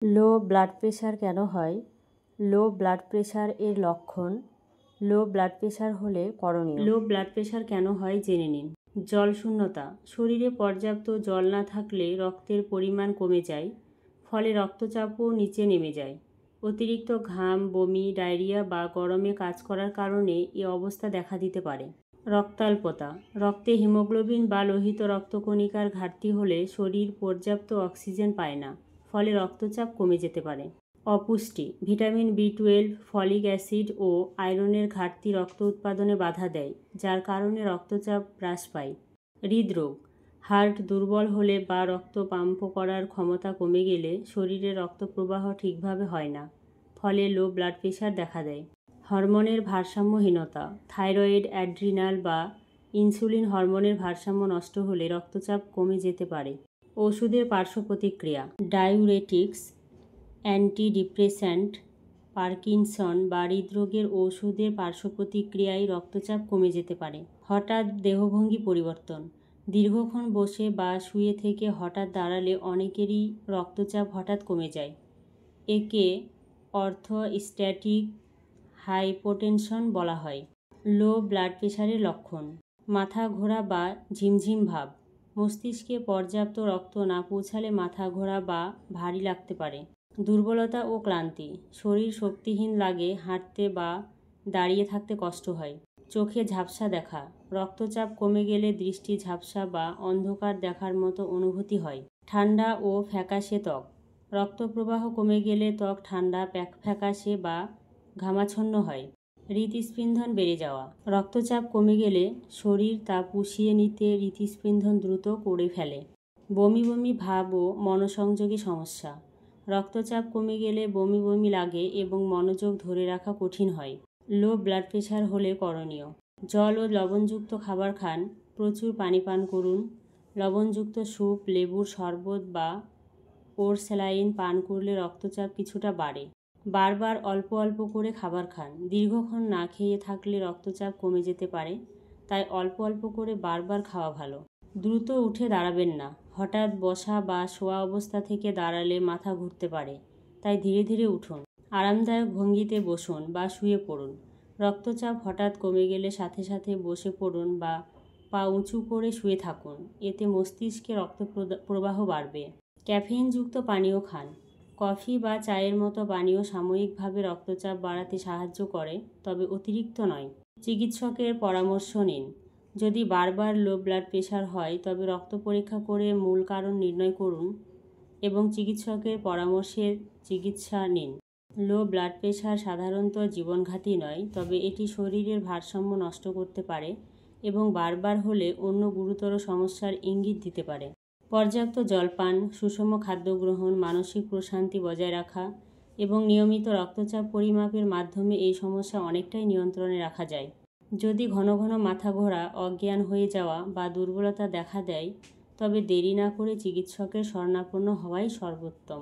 Low blood pressure কেন হয়? Low blood pressure এর লক্ষণ। লো ব্লাড প্রেশার হলে করণীয়। লো ব্লাড প্রেশার কেন হয় জেনে নিন। জল শূন্যতা। শরীরে পর্যাপ্ত জল না থাকলে রক্তের পরিমাণ কমে যায়, ফলে রক্তচাপও নিচে নেমে যায়। অতিরিক্ত ঘাম, বমি, ডায়রিয়া বা গরমে কাজ করার কারণে এ অবস্থা দেখা দিতে পারে। রক্তাল্পতা। রক্তে হিমোগ্লোবিন বা লোহিত রক্তকণিকার ঘাটতি হলে শরীর পর্যাপ্ত অক্সিজেন পায় না, ফলে রক্তচাপ কমে যেতে পারে। অপুষ্টি। ভিটামিন B12, ফলিক অ্যাসিড ও আয়রনের ঘাটতি রক্ত উৎপাদনে বাধা দেয়, যার কারণে রক্তচাপ হ্রাস পায়। হৃদরোগ। হার্ট দুর্বল হলে বা রক্ত পাম্প করার ক্ষমতা কমে গেলে শরীরে রক্ত প্রবাহ ঠিকভাবে হয় না, ফলে লো ব্লাড প্রেশার দেখা দেয়। হরমোনের ভারসাম্যহীনতা। থাইরয়েড, অ্যাড্রিনাল বা ইনসুলিন হরমোনের ভারসাম্য নষ্ট হলে রক্তচাপ কমে যেতে পারে। ওষুধের পার্শ্ব প্রতিক্রিয়া। ডায়ুরেটিক্স, অ্যান্টিডিপ্রেস্যান্ট, পার্কিনসন বা হৃদরোগের ওষুধের পার্শ্ব প্রতিক্রিয়ায় রক্তচাপ কমে যেতে পারে। হঠাৎ দেহভঙ্গি পরিবর্তন। দীর্ঘক্ষণ বসে বা শুয়ে থেকে হঠাৎ দাঁড়ালে অনেকেরই রক্তচাপ হঠাৎ কমে যায়। একে অর্থোস্ট্যাটিক হাইপোটেনশন বলা হয়। লো ব্লাড প্রেশারের লক্ষণ। মাথা ঘোরা বা ঝিমঝিম ভাব। মস্তিষ্কে পর্যাপ্ত রক্ত না পৌঁছালে মাথা ঘোরা বা ভারী লাগতে পারে। দুর্বলতা ও ক্লান্তি। শরীর শক্তিহীন লাগে, হাঁটতে বা দাঁড়িয়ে থাকতে কষ্ট হয়। চোখে ঝাপসা দেখা। রক্তচাপ কমে গেলে দৃষ্টি ঝাপসা বা অন্ধকার দেখার মতো অনুভূতি হয়। ঠান্ডা ও ফ্যাকাশে ত্বক। রক্তপ্রবাহ কমে গেলে ত্বক ঠান্ডা, ফ্যাকাশে বা ঘামাচ্ছন্ন হয়। হৃৎস্পন্দন বেড়ে যাওয়া। রক্তচাপ কমে গেলে শরীর তা পুষিয়ে নিতে হৃৎস্পন্দন দ্রুত করে ফেলে। বমি বমি ভাব ও মনোসংযোগে সমস্যা। রক্তচাপ কমে গেলে বমি বমি লাগে এবং মনোযোগ ধরে রাখা কঠিন হয়। লো ব্লাড প্রেশার হলে করণীয়। জল ও লবণযুক্ত খাবার খান, প্রচুর পানি পান করুন। লবণযুক্ত স্যুপ, লেবুর শরবত বা ওরস্যালাইন পান করলে রক্তচাপ কিছুটা বাড়ে। বারবার অল্প অল্প করে খাবার খান। দীর্ঘক্ষণ না খেয়ে থাকলে রক্তচাপ কমে যেতে পারে, তাই অল্প অল্প করে বারবার খাওয়া ভালো। দ্রুত উঠে দাঁড়াবেন না। হঠাৎ বসা বা শোয়া অবস্থা থেকে দাঁড়ালে মাথা ঘুরতে পারে, তাই ধীরে ধীরে উঠুন। আরামদায়ক ভঙ্গিতে বসুন বা শুয়ে পড়ুন। রক্তচাপ হঠাৎ কমে গেলে সাথে সাথে বসে পড়ুন বা পা উঁচু করে শুয়ে থাকুন, এতে মস্তিষ্কে রক্ত প্রবাহ বাড়বে। ক্যাফেইনযুক্ত পানীয় খান। কফি বা চায়ের মতো পানীয় সাময়িকভাবে রক্তচাপ বাড়াতে সাহায্য করে, তবে অতিরিক্ত নয়। চিকিৎসকের পরামর্শ নিন। যদি বারবার লো ব্লাড প্রেশার হয় তবে রক্ত পরীক্ষা করে মূল কারণ নির্ণয় করুন এবং চিকিৎসকের পরামর্শে চিকিৎসা নিন। লো ব্লাড প্রেশার সাধারণত জীবনঘাতী নয়, তবে এটি শরীরের ভারসাম্য নষ্ট করতে পারে এবং বারবার হলে অন্য গুরুতর সমস্যার ইঙ্গিত দিতে পারে। পর্যাপ্ত জল পান, সুষম খাদ্য গ্রহণ, মানসিক প্রশান্তি বজায় রাখা এবং নিয়মিত রক্তচাপ পরিমাপের মাধ্যমে এই সমস্যা অনেকটাই নিয়ন্ত্রণে রাখা যায়। যদি ঘন ঘন মাথা ঘোরা, অজ্ঞান হয়ে যাওয়া বা দুর্বলতা দেখা দেয়, তবে দেরি না করে চিকিৎসকের শরণাপন্ন হওয়াই সর্বোত্তম।